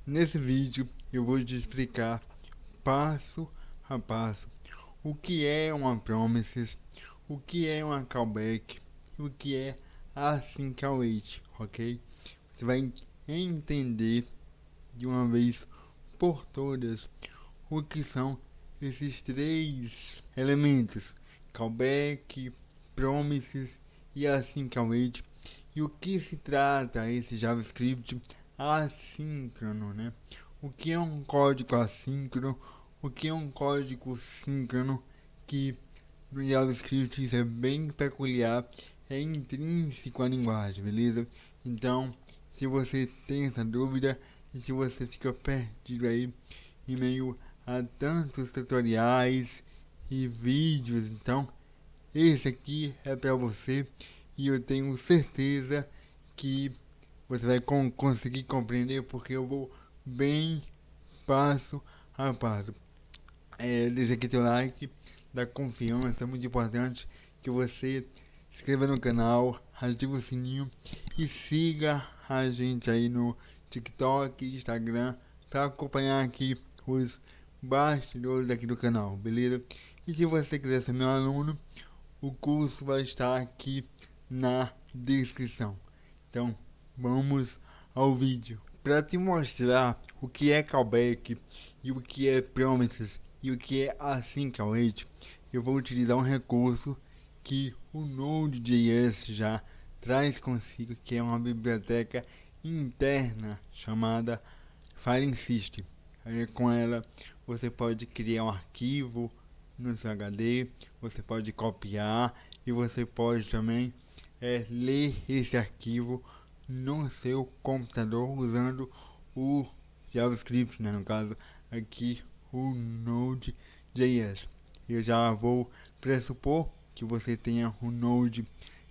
Nesse vídeo eu vou te explicar passo a passo o que é uma promises, o que é uma callback, o que é async await, ok? Você vai entender de uma vez por todas o que são esses três elementos: callback, promises e async await, e o que se trata esse JavaScript assíncrono, né? O que é um código assíncrono, o que é um código síncrono, que no JavaScript isso é bem peculiar, é intrínseco à linguagem, beleza? Então, se você tem essa dúvida e se você fica perdido aí em meio a tantos tutoriais e vídeos, então esse aqui é para você e eu tenho certeza que você vai conseguir compreender porque eu vou bem passo a passo. Deixa aqui teu like, dá confiança, é muito importante que você se inscreva no canal, ative o sininho e siga a gente aí no TikTok, Instagram, para acompanhar aqui os bastidores aqui do canal, beleza? E se você quiser ser meu aluno, o curso vai estar aqui na descrição. Então, vamos ao vídeo. Para te mostrar o que é callback e o que é promises e o que é async await, eu vou utilizar um recurso que o Node.js já traz consigo, que é uma biblioteca interna chamada File System. Aí, com ela você pode criar um arquivo no seu HD, você pode copiar e você pode também ler esse arquivo no seu computador usando o JavaScript, né? No caso aqui o Node.js. Eu já vou pressupor que você tenha o Node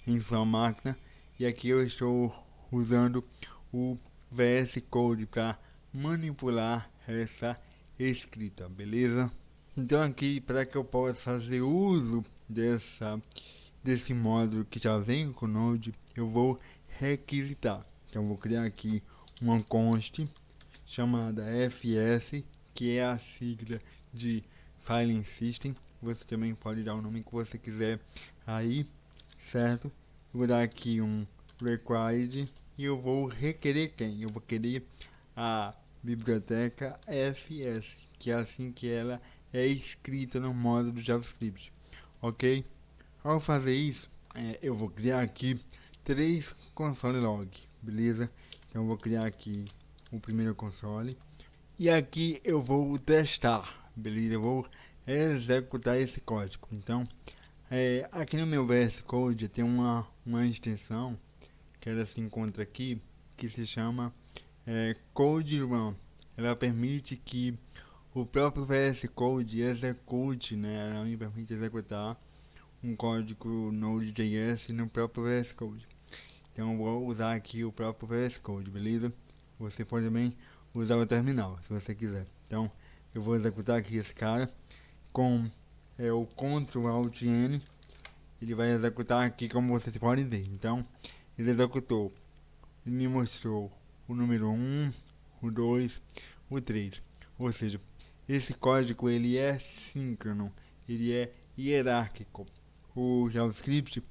em sua máquina e aqui eu estou usando o VS Code para manipular essa escrita, beleza? Então aqui, para que eu possa fazer uso desse módulo que já vem com o Node, eu vou requisitar. Então eu vou criar aqui uma const chamada fs, que é a sigla de File System. Você também pode dar o nome que você quiser aí, certo? Vou dar aqui um required e eu vou requerer quem? Eu vou querer a biblioteca fs, que é assim que ela é escrita no módulo JavaScript, ok? Ao fazer isso, eu vou criar aqui três console log, beleza? Então eu vou criar aqui o primeiro console e aqui eu vou testar, beleza? Eu vou executar esse código. Então, aqui no meu VS Code tem uma extensão que ela se encontra aqui, que se chama Code Run. Ela permite que o próprio VS Code execute, né? Ela me permite executar um código Node.js no próprio VS Code. Então eu vou usar aqui o próprio VS Code, beleza? Você pode também usar o terminal, se você quiser. Então eu vou executar aqui esse cara com o Ctrl Alt N. Ele vai executar aqui como vocês podem ver. Então ele executou, ele me mostrou o número 1, o 2, o 3. Ou seja, esse código ele é síncrono, ele é hierárquico. O JavaScript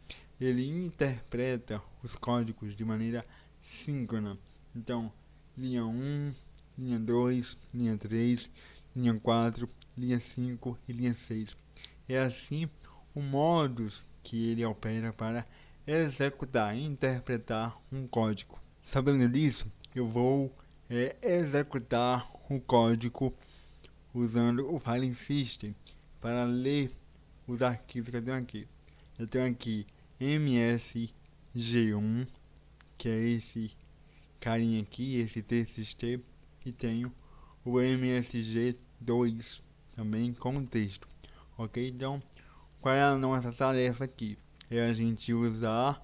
ele interpreta os códigos de maneira síncrona. Então, linha 1, linha 2, linha 3, linha 4, linha 5 e linha 6. É assim o modus que ele opera para executar e interpretar um código. Sabendo disso, eu vou executar o código usando o File System para ler os arquivos que eu tenho aqui. Eu tenho aqui msg1, que é esse carinha aqui, esse txt, e tenho o msg2 também com texto, ok? Então, qual é a nossa tarefa aqui? É a gente usar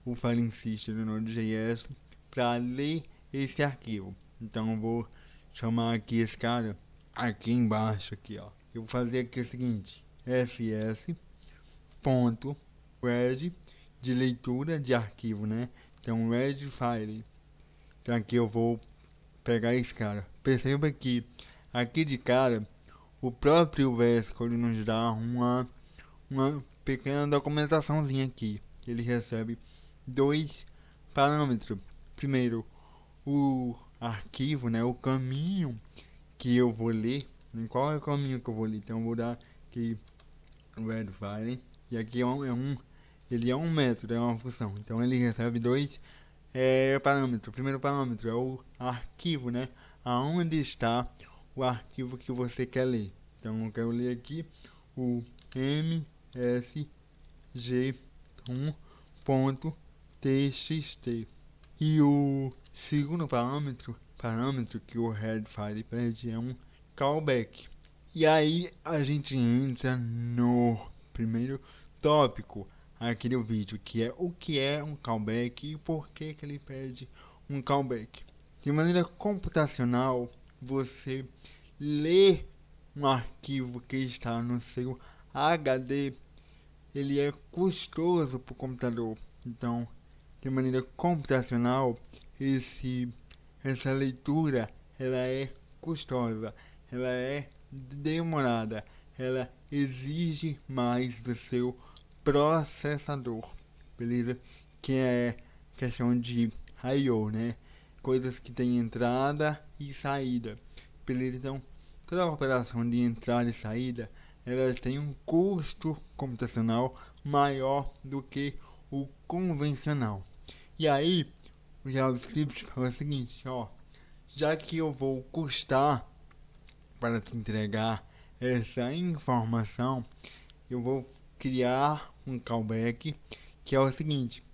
o File System do Node.js para ler esse arquivo. Então eu vou chamar aqui esse cara aqui embaixo aqui, ó. Eu vou fazer aqui o seguinte: fs ponto read de leitura de arquivo, né? Então read file. Então aqui eu vou pegar esse cara. Perceba que aqui de cara, o próprio VS Code nos dá uma pequena documentaçãozinha aqui. Ele recebe dois parâmetros. Primeiro, o arquivo, né, o caminho que eu vou ler. Em qual é o caminho que eu vou ler? Então eu vou dar aqui o redFile. E aqui ele é um método, é uma função. Então ele recebe dois parâmetros. O primeiro parâmetro é o arquivo, né? Aonde está o arquivo que você quer ler. Então eu quero ler aqui o msg1.txt. E o segundo parâmetro que o headFile pede é um callback. E aí a gente entra no primeiro tópico aqui do vídeo, que é o que é um callback e por que ele pede um callback. De maneira computacional, você lê um arquivo que está no seu HD, ele é custoso para o computador. Então, de maneira computacional, essa leitura ela é custosa, ela é demorada, ela exige mais do seu processador, beleza? Que é questão de I/O, né? Coisas que tem entrada e saída, beleza? Então, toda operação de entrada e saída, ela tem um custo computacional maior do que o convencional. E aí, o JavaScript fala o seguinte, ó, já que eu vou custar para te entregar essa informação, eu vou criar um callback que é o seguinte: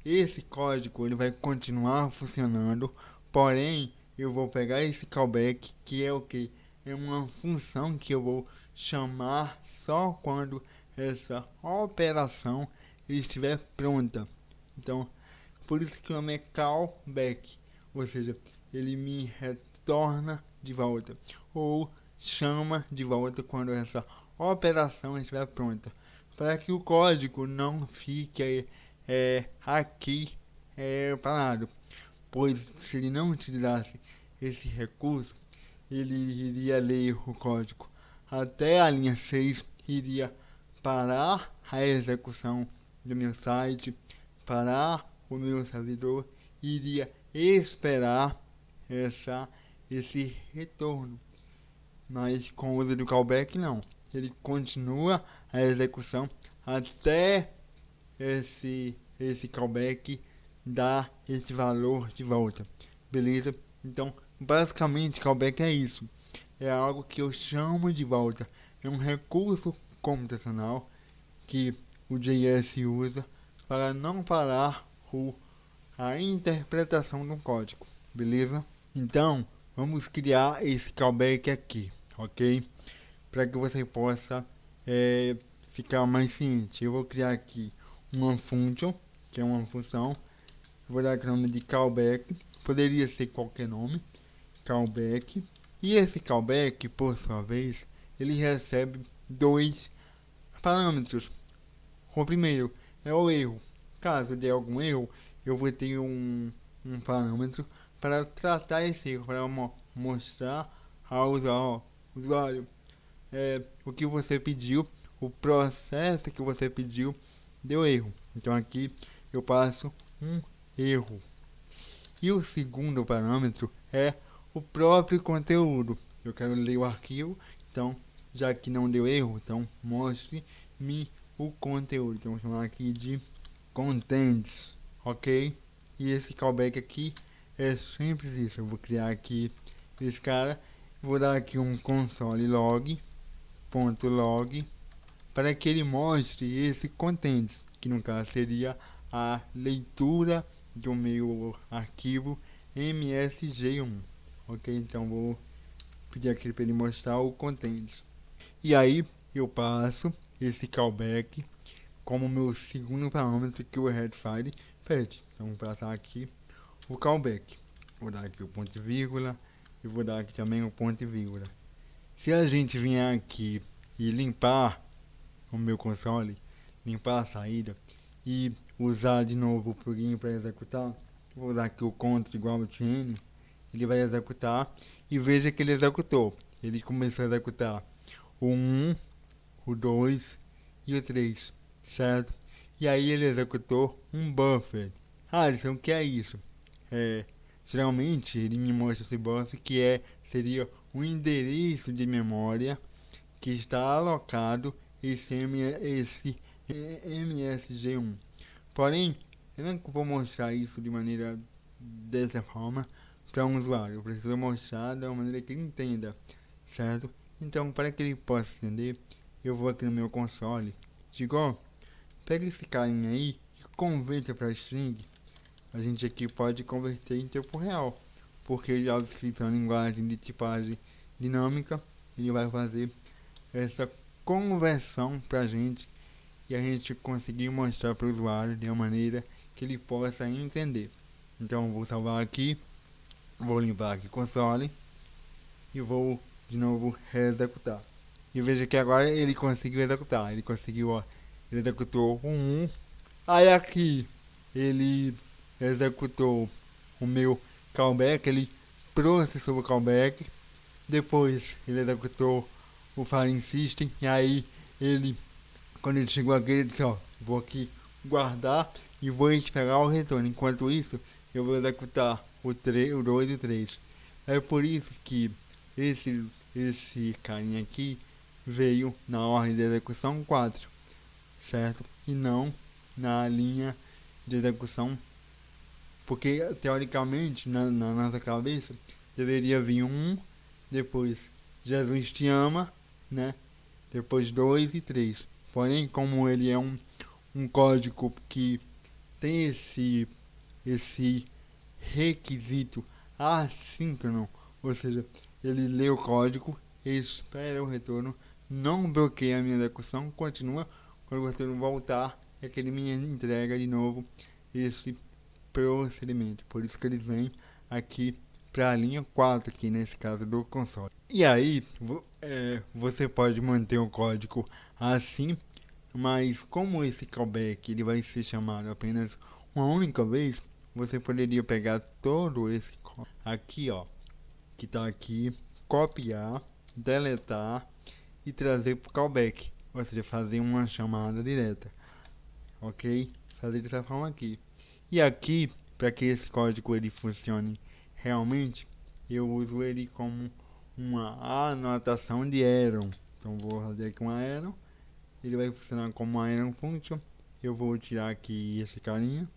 esse código ele vai continuar funcionando, porém eu vou pegar esse callback que é o que? É uma função que eu vou chamar só quando essa operação estiver pronta. Então, por isso que o nome é callback, ou seja, ele me retorna de volta ou chama de volta quando essa operação estiver pronta, para que o código não fique aqui parado, pois se ele não utilizasse esse recurso, ele iria ler o código até a linha 6, iria parar a execução do meu site, parar o meu servidor, iria esperar esse retorno. Mas com o uso do callback não. Ele continua a execução até esse callback dar esse valor de volta. Beleza? Então, basicamente, callback é isso. É algo que eu chamo de volta. É um recurso computacional que o JS usa para não parar a interpretação do código. Beleza? Então, vamos criar esse callback aqui, ok? Para que você possa ficar mais ciente. Eu vou criar aqui uma function, que é uma função. Vou dar aqui o nome de callback. Poderia ser qualquer nome. Callback. E esse callback, por sua vez, ele recebe dois parâmetros. O primeiro é o erro. Caso dê algum erro, eu vou ter um parâmetro para tratar esse erro, para mostrar ao usuário o que você pediu, o processo que você pediu deu erro. Então aqui eu passo um erro. E o segundo parâmetro é o próprio conteúdo. Eu quero ler o arquivo, então já que não deu erro, então mostre-me o conteúdo. Então vou chamar aqui de contents, ok? E esse callback aqui é simples isso. Eu vou criar aqui esse cara, vou dar aqui um console log para que ele mostre esse contents, que no caso seria a leitura do meu arquivo msg1, ok? Então vou pedir aqui para ele mostrar o contents. E aí eu passo esse callback como meu segundo parâmetro que o headFile pede. Então vou passar aqui o callback. Vou dar aqui o ponto e vírgula e vou dar aqui também o ponto e vírgula. Se a gente vier aqui e limpar o meu console, limpar a saída e usar de novo o plugin para executar, vou usar aqui o contra igual ao tn, ele vai executar e veja que ele executou. Ele começou a executar o 1, o 2 e o 3, certo? E aí ele executou um buffer. Alisson, o que é isso? É, geralmente ele me mostra esse buffer seria o endereço de memória que está alocado esse MSG1. Porém, eu não vou mostrar isso de maneira dessa forma para um usuário. Eu preciso mostrar de uma maneira que ele entenda, certo? Então, para que ele possa entender, eu vou aqui no meu console. Digo, ó, pega esse carinha aí e converta para string. A gente aqui pode converter em tempo real, porque o JavaScript é uma linguagem de tipagem dinâmica. Ele vai fazer essa conversão para a gente e a gente conseguir mostrar para o usuário de uma maneira que ele possa entender. Então, vou salvar aqui, vou limpar aqui o console e vou de novo reexecutar. E veja que agora ele conseguiu executar. Ele conseguiu, ó, ele executou o 1. Aí aqui ele executou o meu callback, ele processou o callback. Depois ele executou o filing system. E aí ele, quando ele chegou aqui, ele disse, ó, vou aqui guardar e vou esperar o retorno. Enquanto isso, eu vou executar o 3, o 2 e o 3. É por isso que esse carinha aqui veio na ordem de execução 4, certo? E não na linha de execução, porque teoricamente na nossa cabeça deveria vir um, depois Jesus te ama, né? Depois 2 e 3. Porém, como ele é um código que tem esse requisito assíncrono, ou seja, ele lê o código, espera o retorno, não bloqueia a minha execução, continua, quando o retorno voltar, é que ele me entrega de novo esse procedimento. Por isso que ele vem aqui para a linha 4, aqui nesse caso do console. E aí, você pode manter o código assim, mas como esse callback ele vai ser chamado apenas uma única vez, você poderia pegar todo esse código aqui, ó, que está aqui, copiar, deletar e trazer para o callback, ou seja, fazer uma chamada direta, ok? Fazer dessa forma aqui. E aqui, para que esse código ele funcione realmente, eu uso ele como uma anotação de Aeron. Então vou fazer aqui uma Aeron, ele vai funcionar como uma Aeron Function. Eu vou tirar aqui esse carinha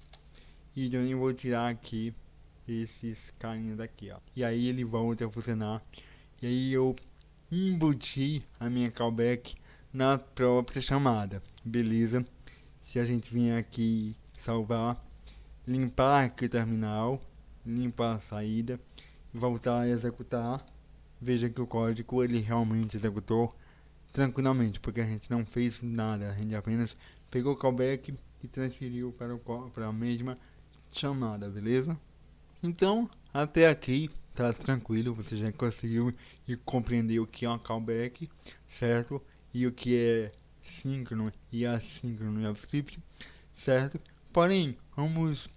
e também vou tirar aqui esses carinhas daqui, ó. E aí ele volta a funcionar. E aí eu embuti a minha callback na própria chamada, beleza? Se a gente vier aqui salvar, limpar aqui o terminal, limpar a saída, voltar a executar, veja que o código ele realmente executou tranquilamente, porque a gente não fez nada, a gente apenas pegou o callback e transferiu para a mesma chamada, beleza? Então, até aqui tá tranquilo, você já conseguiu e compreender o que é um callback, certo? E o que é síncrono e assíncrono no JavaScript, certo? Porém, vamos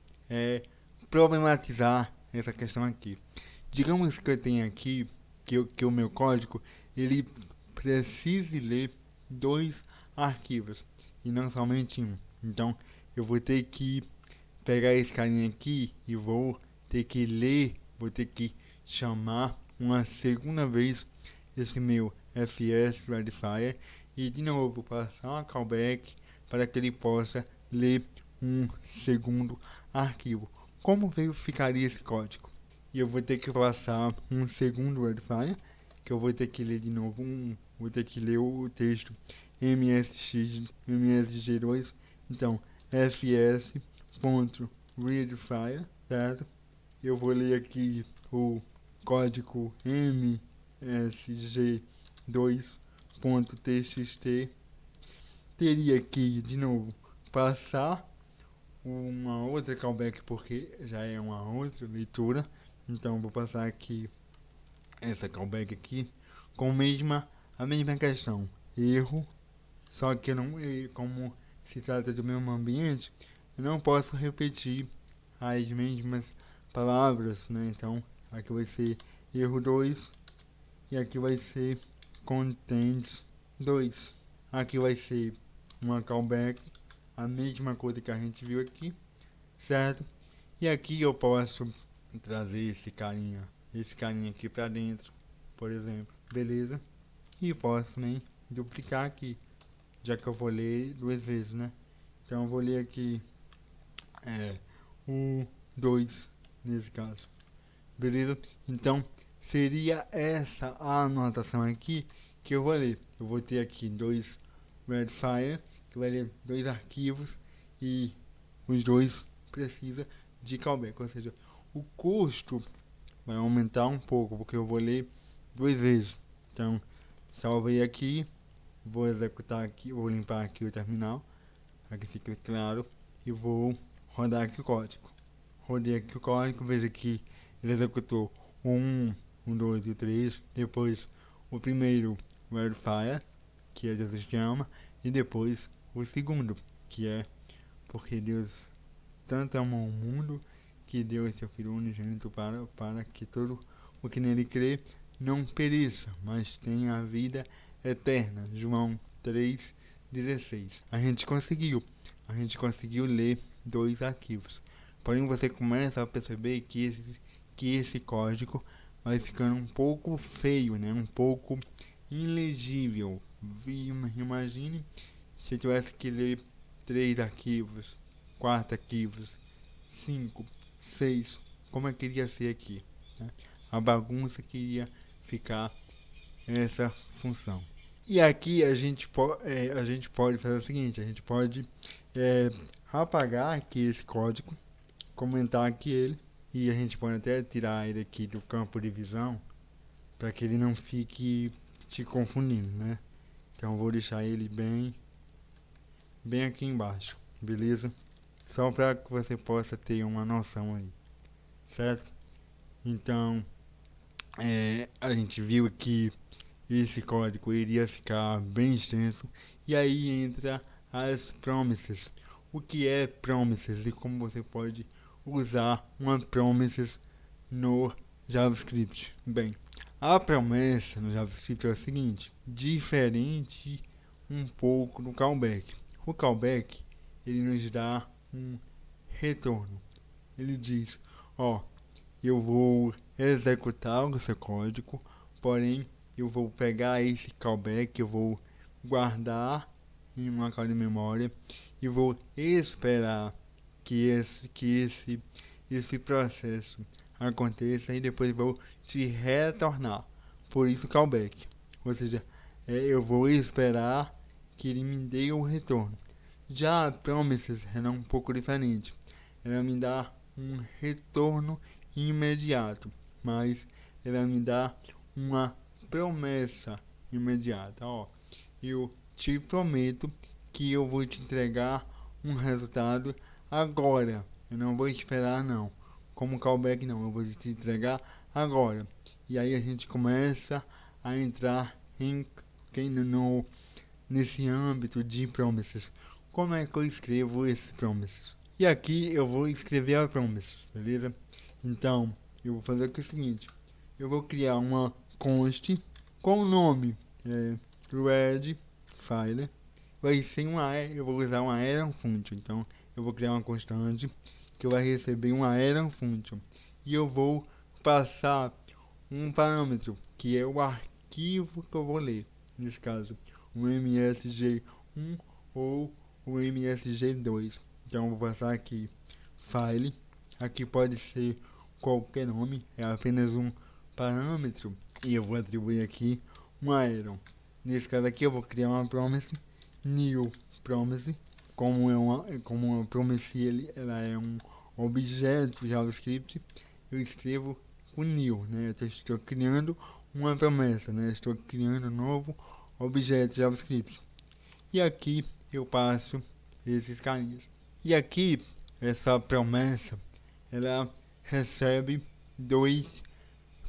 problematizar essa questão aqui. Digamos que eu tenho aqui que o meu código ele precise ler dois arquivos e não somente um. Então, eu vou ter que pegar esse carinha aqui e vou ter que ler, vou ter que chamar uma segunda vez esse meu fs verifier e de novo passar uma callback para que ele possa ler um segundo arquivo. Como verificaria esse código? E eu vou ter que passar um segundo verifier, que eu vou ter que ler de novo vou ter que ler o texto msg2, então fs.readFile, certo? Eu vou ler aqui o código msg2.txt. Teria que, de novo, passar uma outra callback porque já é uma outra leitura. Então vou passar aqui essa callback aqui com a mesma questão. Erro, só que eu não, como se trata do mesmo ambiente, eu não posso repetir as mesmas palavras, né? Então aqui vai ser erro 2 e aqui vai ser contents 2. Aqui vai ser uma callback, a mesma coisa que a gente viu aqui, certo? E aqui eu posso trazer esse carinha aqui pra dentro, por exemplo, beleza? E posso também duplicar aqui, já que eu vou ler duas vezes, né? Então eu vou ler aqui o 2 nesse caso, beleza? Então seria essa a anotação aqui que eu vou ler. Eu vou ter aqui dois Redfire, que vai ler dois arquivos e os dois precisa de callback, ou seja, o custo vai aumentar um pouco, porque eu vou ler duas vezes. Então, salvei aqui, vou executar aqui, vou limpar aqui o terminal, para que fique claro, e vou rodar aqui o código. Rodei aqui o código, veja que ele executou o 1, o 2 e o 3, depois o primeiro verifier, que é Jesus te ama, e depois o segundo, que é porque Deus tanto amou o mundo que deu seu Filho unigênito para que todo o que nele crê não pereça, mas tenha a vida eterna. João 3,16. A gente conseguiu ler dois arquivos. Porém, você começa a perceber que esse código vai ficando um pouco feio, né? Um pouco ilegível. Imagine se eu tivesse que ler três arquivos, quatro arquivos, 5, 6, como é que iria ser aqui, né? A bagunça que iria ficar essa função. E aqui a gente pode fazer o seguinte, a gente pode apagar aqui esse código, comentar aqui ele, e a gente pode até tirar ele aqui do campo de visão, para que ele não fique te confundindo, né? Então eu vou deixar ele bem aqui embaixo, beleza? Só para que você possa ter uma noção aí, certo? Então, a gente viu que esse código iria ficar bem extenso, e aí entra as promises. O que é promises e como você pode usar uma promises no JavaScript? Bem, a promessa no JavaScript é o seguinte, diferente um pouco do callback. O callback, ele nos dá um retorno. Ele diz, ó, eu vou executar o seu código, porém eu vou pegar esse callback, eu vou guardar em uma local de memória e vou esperar que esse processo aconteça e depois vou te retornar. Por isso callback. Ou seja, eu vou esperar que ele me dê o retorno. Já a promises é um pouco diferente. Ela me dá um retorno imediato, mas ela me dá uma promessa imediata. Ó, eu te prometo que eu vou te entregar um resultado agora. Eu não vou esperar não. Como callback não, eu vou te entregar agora. E aí a gente começa a entrar nesse âmbito de promises. Como é que eu escrevo esses promises? E aqui eu vou escrever a promises, beleza? Então, eu vou fazer aqui o seguinte. Eu vou criar uma const com o nome red file. Vai ser eu vou usar uma iron function. Então, eu vou criar uma constante que vai receber uma iron function. E eu vou passar um parâmetro, que é o arquivo que eu vou ler. Nesse caso, o MSG1 ou o MSG2. Então, eu vou passar aqui file. Aqui pode ser qualquer nome, é apenas um parâmetro. E eu vou atribuir aqui um iron. Nesse caso aqui, eu vou criar uma promise, new promise. Como uma promise, ela é um objeto JavaScript, eu escrevo o new, né? Eu estou criando uma promessa, né? Estou criando um novo objeto JavaScript. E aqui eu passo esses carinhas. E aqui, essa promessa, ela recebe dois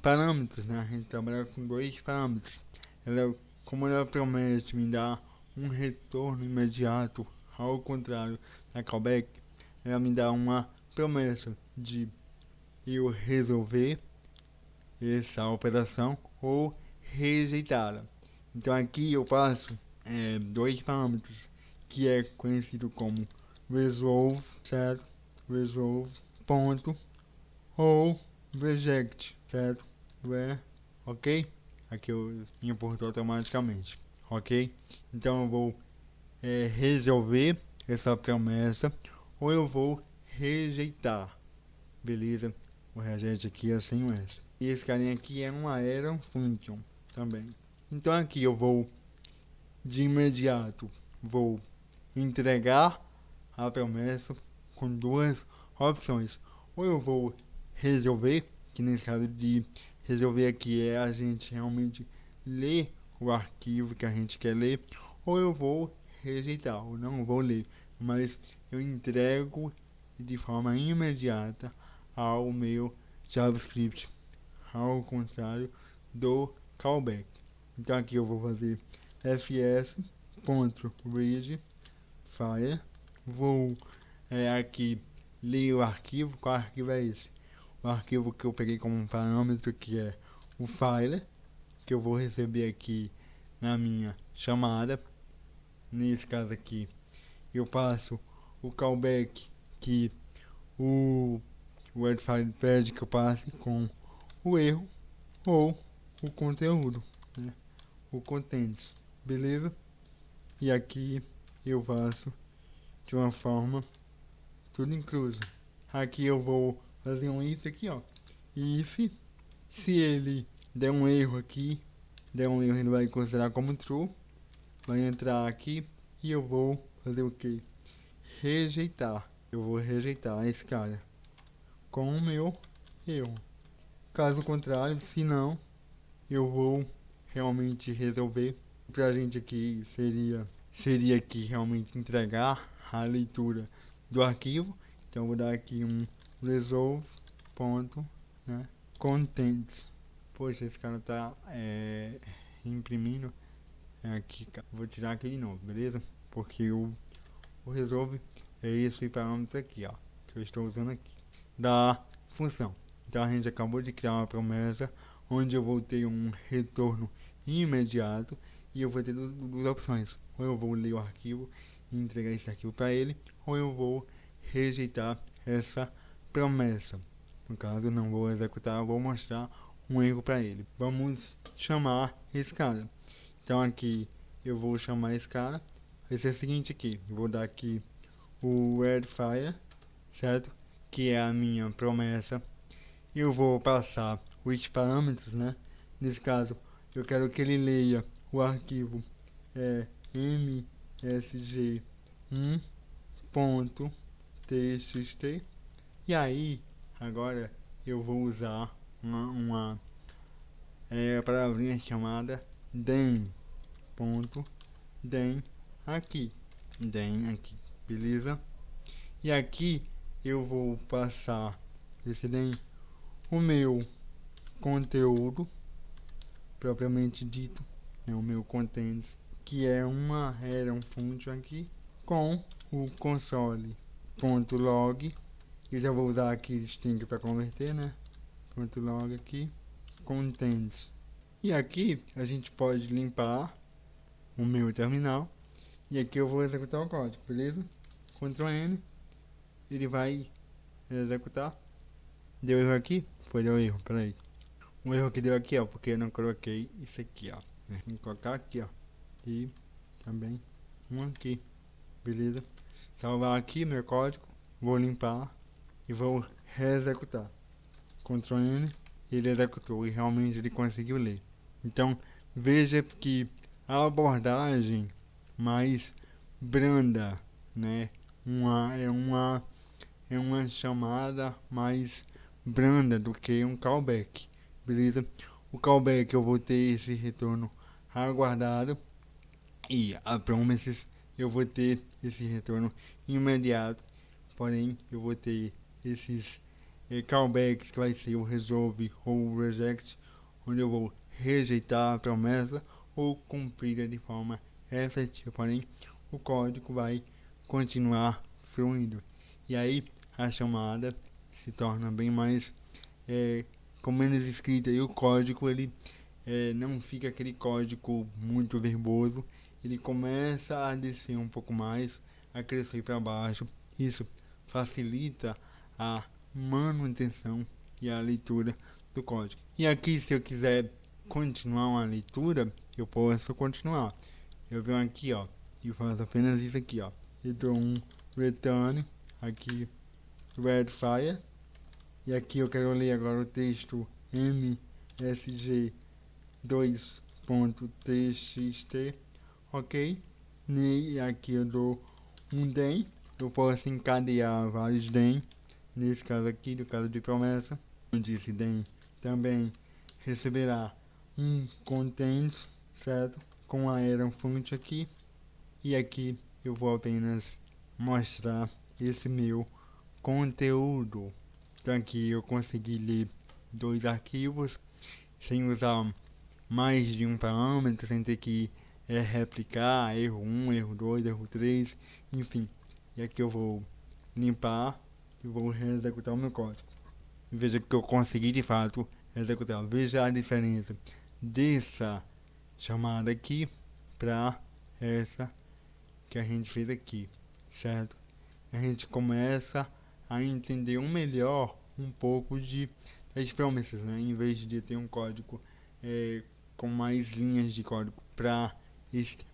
parâmetros, né? A gente trabalha com dois parâmetros. Como ela promete me dar um retorno imediato, ao contrário da callback, ela me dá uma promessa de eu resolver essa operação ou rejeitá-la. Então aqui eu passo dois parâmetros, que é conhecido como resolve, certo? Resolve, ponto, ou reject, certo? Ok? Aqui eu importou automaticamente, ok? Então eu vou resolver essa promessa ou eu vou rejeitar, beleza? O regex aqui é sem o S. E esse carinha aqui é um arrow function também. Então aqui eu vou de imediato vou entregar a promessa com duas opções. Ou eu vou resolver, que nesse caso de resolver aqui é a gente realmente ler o arquivo que a gente quer ler, ou eu vou rejeitar, ou não vou ler, mas eu entrego de forma imediata ao meu JavaScript, ao contrário do callback. Então aqui eu vou fazer fs.read file, vou aqui ler o arquivo. Qual arquivo é esse? O arquivo que eu peguei como parâmetro, que é o file, que eu vou receber aqui na minha chamada. Nesse caso aqui eu passo o callback, que o wordfile pede que eu passe com o erro ou o conteúdo, né? O contents, beleza? E aqui eu faço de uma forma tudo incluso. Aqui eu vou fazer um if aqui, ó. E se ele der um erro aqui, der um erro, ele vai considerar como true. Vai entrar aqui e eu vou fazer o que? Rejeitar. Eu vou rejeitar esse cara com o meu erro. Caso contrário, se não, eu vou realmente resolver. Pra gente aqui seria aqui realmente entregar a leitura do arquivo. Então vou dar aqui um resolve ponto, né, contents. Poxa, esse cara tá imprimindo aqui, cara. Vou tirar aqui de novo, beleza? Porque o resolve é esse parâmetro aqui, ó, que eu estou usando aqui da função. Então a gente acabou de criar uma promessa onde eu vou ter um retorno imediato e eu vou ter duas opções. Ou eu vou ler o arquivo e entregar esse arquivo para ele, ou eu vou rejeitar essa promessa. No caso, eu não vou executar, eu vou mostrar um erro para ele. Vamos chamar esse cara. Então aqui eu vou chamar esse cara. Vai ser o seguinte aqui, vou dar aqui o redfire, certo? Que é a minha promessa. Eu vou passar os parâmetros, né? Nesse caso, eu quero que ele leia o arquivo msg1.txt. E aí, agora eu vou usar uma palavrinha chamada den aqui. Den aqui, beleza? E aqui eu vou passar esse den o meu conteúdo propriamente dito, é o meu content, que é uma arrow function aqui com o console.log. Eu já vou usar aqui string para converter, né? .log aqui, contents. E aqui a gente pode limpar o meu terminal. E aqui eu vou executar o código, beleza? Ctrl N, ele vai executar. Deu erro aqui? Foi, deu erro, peraí. Um erro que deu aqui, ó, porque eu não coloquei isso aqui, ó. Vou colocar aqui, ó. E também um aqui, beleza? Salvar aqui meu código, vou limpar e vou reexecutar. Ctrl N, ele executou e realmente ele conseguiu ler. Então, veja que a abordagem mais branda, né? É uma chamada mais branda do que um callback, beleza? O callback eu vou ter esse retorno aguardado e a promises eu vou ter esse retorno imediato, porém eu vou ter esses callbacks que vai ser o resolve ou o reject, onde eu vou rejeitar a promessa ou cumprir de forma efetiva, porém o código vai continuar fluindo. E aí a chamada se torna bem mais com menos escrita e o código ele não fica aquele código muito verboso, ele começa a descer um pouco mais, a crescer para baixo. Isso facilita a manutenção e a leitura do código. E aqui, se eu quiser continuar uma leitura, eu posso continuar. Eu venho aqui, ó, e faço apenas isso aqui, ó. Eu dou um return aqui, redfire, e aqui eu quero ler agora o texto msg 2.txt, ok? E aqui eu dou um den, eu posso encadear vários den, nesse caso aqui, no caso de promessa, onde esse den também receberá um contents, certo? Com a error font aqui, e aqui eu vou apenas mostrar esse meu conteúdo. Então aqui eu consegui ler 2 arquivos sem usar mais de um parâmetro, sem ter que replicar erro 1, erro 2, erro 3, enfim. E aqui eu vou limpar e vou reexecutar o meu código. E veja que eu consegui de fato executar. Veja a diferença dessa chamada aqui para essa que a gente fez aqui, certo? A gente começa a entender melhor um pouco das promessas, né? Em vez de ter um código com mais linhas de código para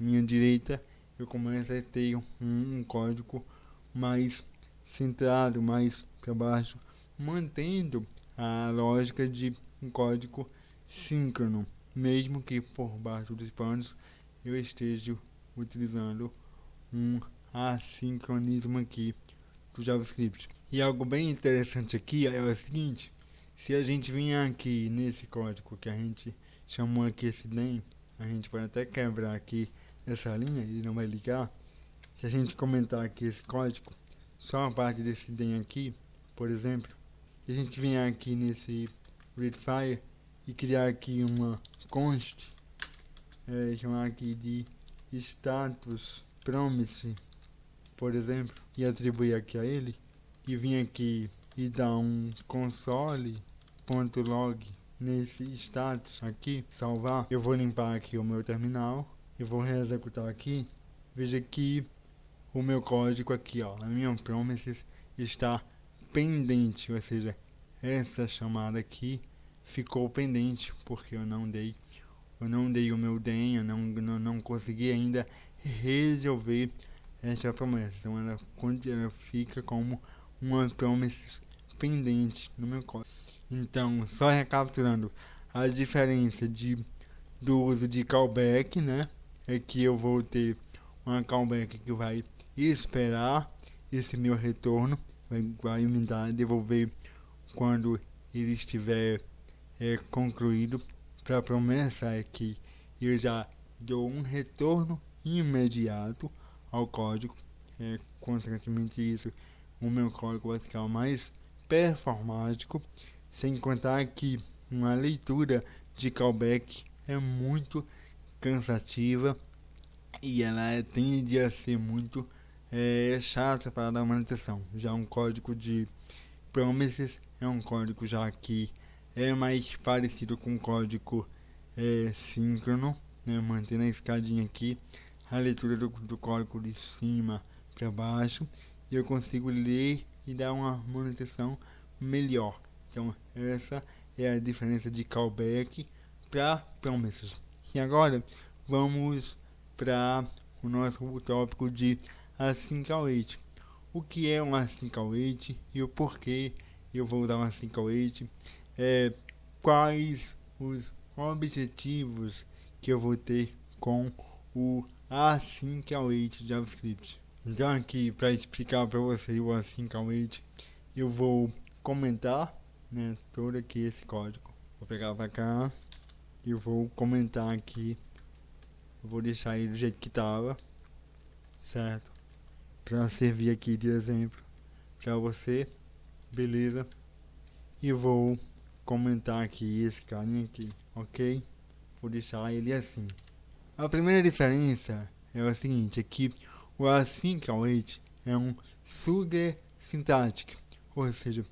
minha direita, eu começo a ter um código mais centrado, mais para baixo, mantendo a lógica de um código síncrono, mesmo que por baixo dos panos eu esteja utilizando um assincronismo aqui do JavaScript. E algo bem interessante aqui é o seguinte: se a gente vier aqui nesse código que a gente chamou aqui esse den, a gente pode até quebrar aqui essa linha, ele não vai ligar. Se a gente comentar aqui esse código, só a parte desse den aqui, por exemplo, e a gente vier aqui nesse readfire e criar aqui uma const, chamar aqui de status promise, por exemplo, e atribuir aqui a ele, e vir aqui e dar um console.log nesse status aqui, salvar, eu vou limpar aqui o meu terminal, eu vou reexecutar aqui, veja que o meu código aqui, ó, a minha promises está pendente, ou seja, essa chamada aqui ficou pendente porque eu não dei o meu den, eu não consegui ainda resolver essa promessa. Então ela fica como uma promessa pendente no meu código. Então, só recapitulando, a diferença do uso de callback, né, é que eu vou ter uma callback que vai esperar esse meu retorno, vai me devolver quando ele estiver concluído. Para a promessa é que eu já dou um retorno imediato ao código. Consequentemente isso, o meu código vai ficar mais performático, sem contar que uma leitura de callback é muito cansativa e ela tende a ser muito chata para dar manutenção. Já um código de promises é um código já que é mais parecido com o código síncrono, né? Mantendo a escadinha aqui, a leitura do código de cima para baixo, e eu consigo ler e dar uma manutenção melhor. Então essa é a diferença de callback para promises. E agora vamos para o nosso tópico de async await. O que é um async await e o porquê eu vou usar um async await, quais os objetivos que eu vou ter com o async await JavaScript. Então aqui para explicar para vocês o async await, eu vou comentar, né, todo aqui esse código. Vou pegar para cá e vou comentar aqui. Eu vou deixar ele do jeito que estava, certo? Para servir aqui de exemplo para você, beleza? E vou comentar aqui esse carinha aqui, ok? Vou deixar ele assim. A primeira diferença é o seguinte, é que o async await é um sugar syntactic, ou seja,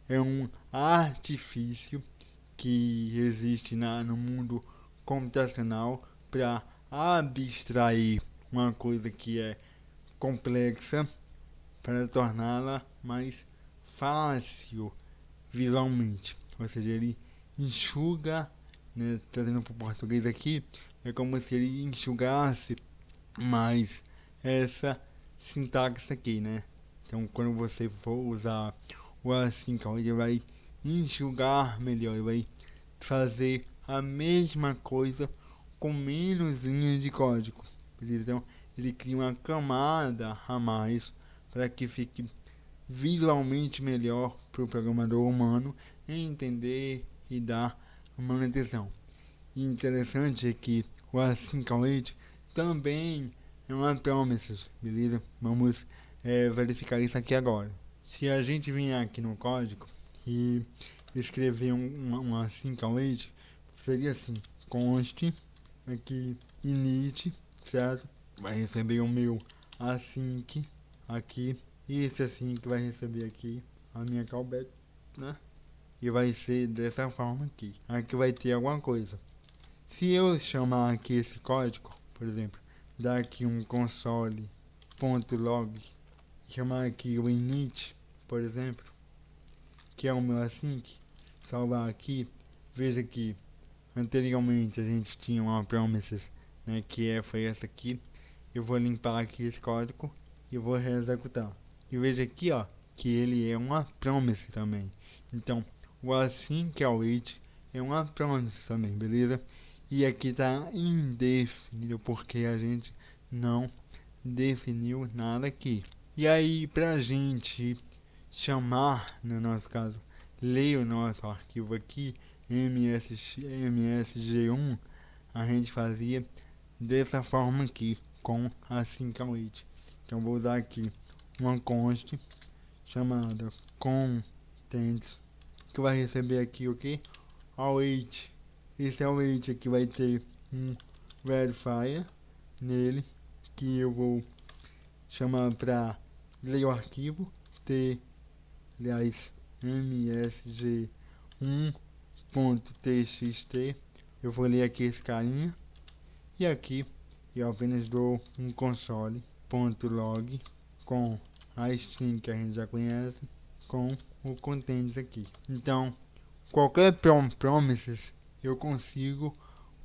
é um artifício que existe no mundo computacional para abstrair uma coisa que é complexa para torná-la mais fácil visualmente. Ou seja, ele enxuga, né, trazendo para o português aqui, é como se ele enxugasse mais essa sintaxe aqui, né? Então, quando você for usar o assim, ele vai enxugar melhor, ele vai fazer a mesma coisa com menos linhas de código. Então, ele cria uma camada a mais para que fique visualmente melhor para o programador humano entender e dar manutenção. E interessante é que o async também é uma promise, beleza? Vamos verificar isso aqui agora. Se a gente vier aqui no código e escrever um async seria assim: const aqui init, certo? Vai receber o meu async aqui, e esse async vai receber aqui a minha callback, né? E vai ser dessa forma aqui. Aqui vai ter alguma coisa. Se eu chamar aqui esse código, por exemplo, dar aqui um console.log, chamar aqui o init, por exemplo, que é o meu async, salvar aqui, veja que anteriormente a gente tinha uma promises, né, foi essa aqui. Eu vou limpar aqui esse código e vou reexecutar. E veja aqui, ó, que ele é uma promise também. Então, o async await é uma promise também, beleza? E aqui está indefinido porque a gente não definiu nada aqui. E aí, pra gente chamar, no nosso caso, ler o nosso arquivo aqui, msg1, a gente fazia dessa forma aqui, com async await. Então vou usar aqui uma const chamada contents, que vai receber aqui o que? Await. Esse await aqui vai ter um verifier nele, que eu vou chamar para ler o arquivo, aliás, msg1.txt. Eu vou ler aqui esse carinha, e aqui eu apenas dou um console.log com a string que a gente já conhece, com o contents aqui. Então, qualquer promises eu consigo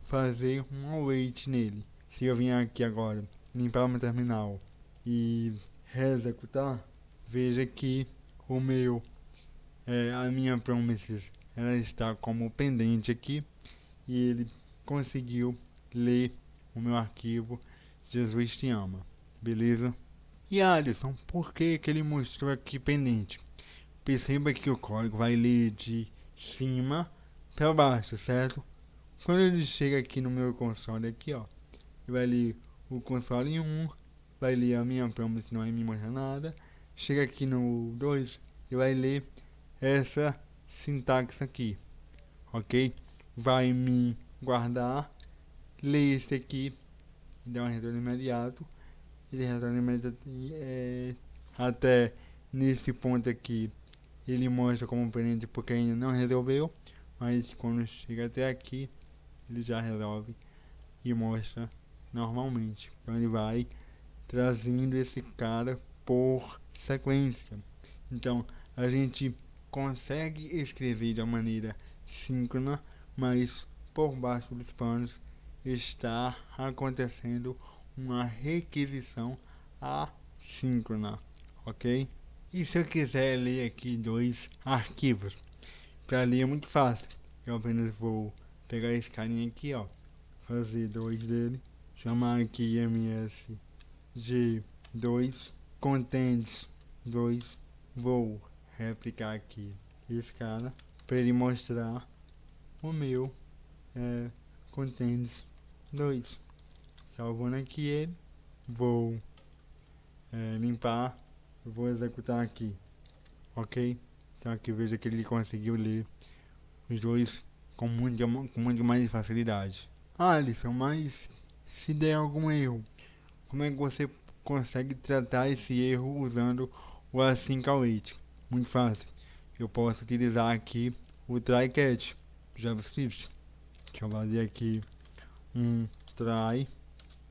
fazer um await nele. Se eu vier aqui agora, limpar o meu terminal e reexecutar, veja que a minha promises, ela está como pendente aqui, e ele conseguiu ler o meu arquivo Jesus Te Ama, beleza? E Alisson, por que ele mostrou aqui pendente? Perceba que o código vai ler de cima para baixo, certo? Quando ele chega aqui no meu console aqui, ó, ele vai ler o console 1, vai ler a minha promise, não vai me mostrar nada. Chega aqui no 2, ele vai ler essa sintaxe aqui, ok? Vai me guardar, ler esse aqui, dá um retorno imediato. Ele retorna imediato, até nesse ponto aqui ele mostra como pendente porque ainda não resolveu, mas quando chega até aqui ele já resolve e mostra normalmente. Então ele vai trazendo esse cara por sequência. Então a gente consegue escrever de uma maneira síncrona, mas por baixo dos panos está acontecendo uma requisição assíncrona, ok? E se eu quiser ler aqui dois arquivos, para ler é muito fácil. Eu apenas vou pegar esse carinha aqui, ó, fazer dois dele, chamar aqui msg2 contents 2, vou replicar aqui esse cara para ele mostrar o meu contents 2. Salvando aqui ele, vou limpar, vou executar aqui, ok? Então aqui veja que ele conseguiu ler os dois com muito mais facilidade. Alisson, mas se der algum erro, como é que você consegue tratar esse erro usando o async await? Muito fácil. Eu posso utilizar aqui o try catch. JavaScript. Deixa eu fazer aqui um try,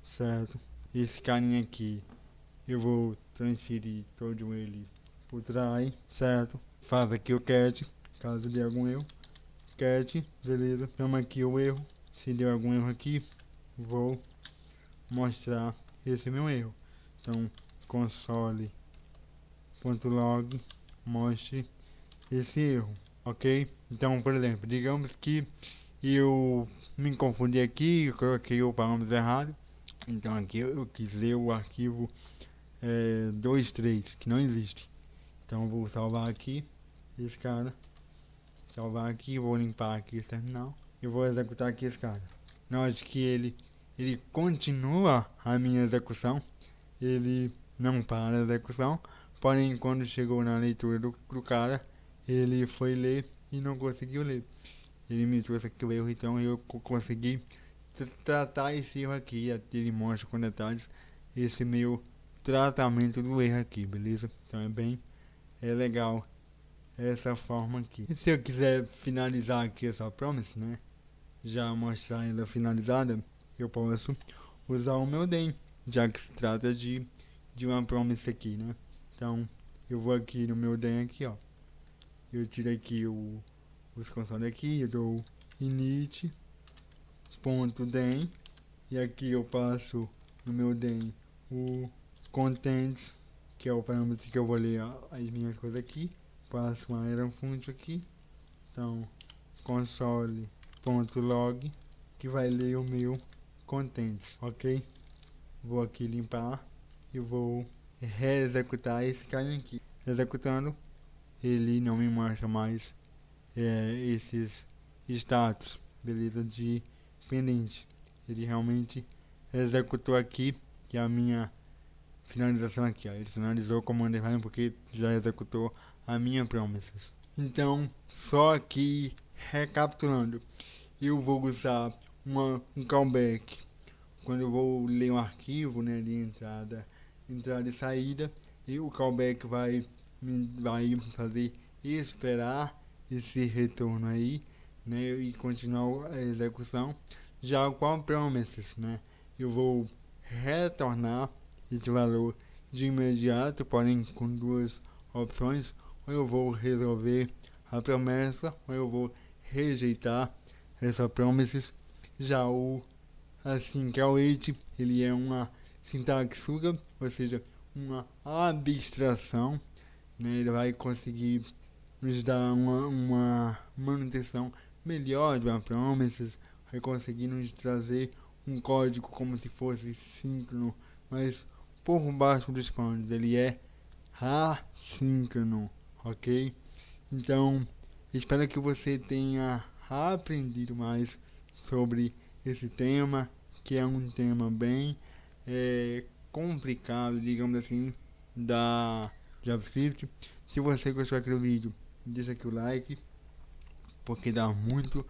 certo? Esse carinha aqui, eu vou transferir todo ele pro try, certo? Faz aqui o catch, caso dê algum erro. Catch, beleza. Chama aqui o erro. Se deu algum erro aqui, vou mostrar esse meu erro. Então, console.log mostre esse erro, ok? Então, por exemplo, digamos que eu me confundi aqui, eu coloquei o parâmetro errado. Então aqui eu quis ler o arquivo 23, que não existe. Então eu vou salvar aqui esse cara, salvar aqui, vou limpar aqui esse terminal e vou executar aqui esse cara. Note que ele continua a minha execução, ele não para a execução, porém quando chegou na leitura do cara, ele foi ler e não conseguiu ler. Ele me trouxe aqui o erro, então eu consegui tratar esse erro aqui. Ele mostra com detalhes esse meu tratamento do erro aqui, beleza? Então é legal essa forma aqui. E se eu quiser finalizar aqui essa promise, né? Já mostrar ela finalizada, eu posso usar o meu DEM, já que se trata de uma promise aqui, né? Então eu vou aqui no meu DEM aqui, ó. Eu tiro aqui os consoles aqui, eu dou init.dem e aqui eu passo no meu DEM o contents, que é o parâmetro que eu vou ler as minhas coisas aqui. Passo uma error function aqui, então console.log que vai ler o meu contents, ok? Vou aqui limpar e vou reexecutar esse cara aqui. Executando, ele não me mostra mais esses status, beleza, de pendente. Ele realmente executou aqui, que é a minha finalização aqui, ó. Ele finalizou com o underline porque já executou a minha promises. Então, só aqui recapitulando, eu vou usar um callback quando eu vou ler um arquivo, né, de entrada e saída, e o callback vai fazer esperar esse retorno aí, né, e continuar a execução. Já com a promises, né, eu vou retornar esse valor de imediato, porém com duas opções: ou eu vou resolver a promessa, ou eu vou rejeitar essa promises. Já o assim que é o it, ele é uma sintaxe suga, ou seja, uma abstração, né? Ele vai conseguir nos dar uma manutenção melhor de uma promises, vai conseguir nos trazer um código como se fosse síncrono, mas por baixo dos panos ele é assíncrono, ok? Então, espero que você tenha aprendido mais sobre esse tema, que é um tema bem complicado, digamos assim, da JavaScript. Se você gostou aqui do vídeo, deixa aqui o like, porque dá muito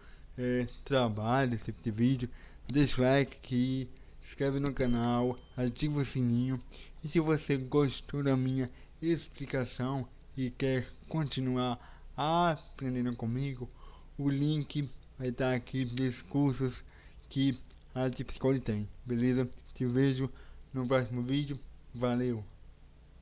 trabalho esse tipo de vídeo. Deixa o like aqui, se inscreve no canal, ativa o sininho. E se você gostou da minha explicação e quer continuar aprendendo comigo, o link vai estar aqui dos cursos que a Tipscode tem, beleza? Te vejo no próximo vídeo, valeu!